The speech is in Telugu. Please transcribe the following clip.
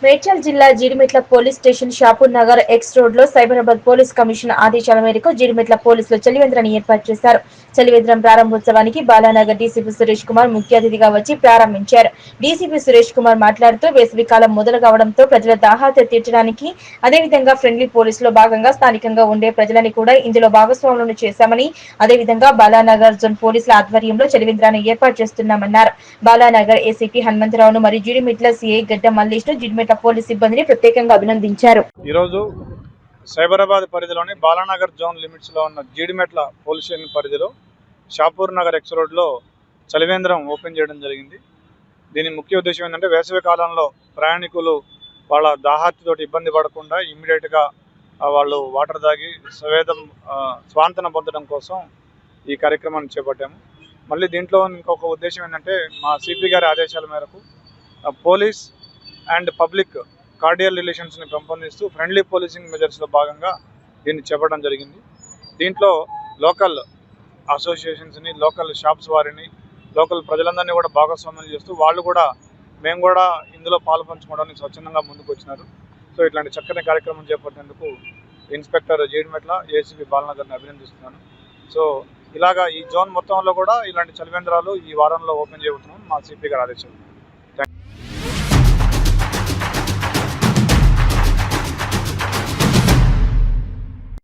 మేడ్చల్ జిల్లా Jeedimetla police station Shapur Nagar X road లో సైబరాబాద్ పోలీస్ కమిషన్ ఆదేశాల మేరకు జీడిమెట్ల పోలీసులు చలివేంద్రాన్ని ఏర్పాటు చేశారు. చలివేంద్రం ప్రారంభోత్సవానికి బాలానగర్ డీసీపీ సురేష్ కుమార్ ముఖ్య అతిథిగా వచ్చి ప్రారంభించారు. డీసీపీ సురేష్ కుమార్ మాట్లాడుతూ వేసవి కాలం మొదలు కావడంతో ప్రజల దాహార్తి తీర్చడానికి అదేవిధంగా ఫ్రెండ్లీ పోలీసులో భాగంగా స్థానికంగా ఉండే ప్రజలని కూడా ఇందులో భాగస్వాములను చేశామని, అదేవిధంగా బాలానగర్ జోన్ పోలీసుల ఆధ్వర్యంలో చలివేంద్రాన్ని ఏర్పాటు చేస్తున్నామన్నారు. బాలానగర్ ఏసీపీ హనుమంతరావును మరియు జీడిమెట్ల సీఐ గడ్డ మల్లేష్ ను జీడిమెట్ల పోలీస్ సిబ్బందిని ప్రత్యేకంగా అభినందించారు. ఈ రోజు సైబరాబాద్ పరిధిలోని బాలానగర్ జోన్ లిమిట్స్ లో ఉన్న జీడిమెట్ల పోలీస్ స్టేషన్ పరిధిలో షాపూర్ నగర్ ఎక్స్ రోడ్ లో చలివేంద్రం ఓపెన్ చేయడం జరిగింది. దీని ముఖ్య ఉద్దేశం ఏంటంటే వేసవి కాలంలో ప్రయాణికులు వాళ్ళ దాహార్తితోటి ఇబ్బంది పడకుండా ఇమ్మీడియట్ గా వాళ్ళు వాటర్ తాగి స్వాంతన పొందడం కోసం ఈ కార్యక్రమాన్ని చేపట్టాము. మళ్ళీ దీంట్లో ఇంకొక ఉద్దేశం ఏంటంటే మా సిపి గారి ఆదేశాల మేరకు పోలీస్ అండ్ పబ్లిక్ కార్డియల్ రిలేషన్స్ని పెంపొందిస్తూ ఫ్రెండ్లీ పోలీసింగ్ మెజర్స్లో భాగంగా దీన్ని చెప్పడం జరిగింది. దీంట్లో లోకల్ అసోసియేషన్స్ని, లోకల్ షాప్స్ వారిని, లోకల్ ప్రజలందరినీ కూడా భాగస్వామ్యం చేస్తూ వాళ్ళు కూడా మేము కూడా ఇందులో పాలు పంచుకోవడానికి స్వచ్ఛందంగా ముందుకు వచ్చినారు. సో ఇట్లాంటి చక్కని కార్యక్రమం చేపట్టేందుకు ఇన్స్పెక్టర్ జీడిమెట్ల, ఏసీపీ బాలనగర్ని అభినందిస్తున్నాను. సో ఇలాగా ఈ జోన్ మొత్తంలో కూడా ఇలాంటి చలివేంద్రాలు ఈ వారంలో ఓపెన్ చేయబోతున్నాం మా సిపి గారి ఆదేశం.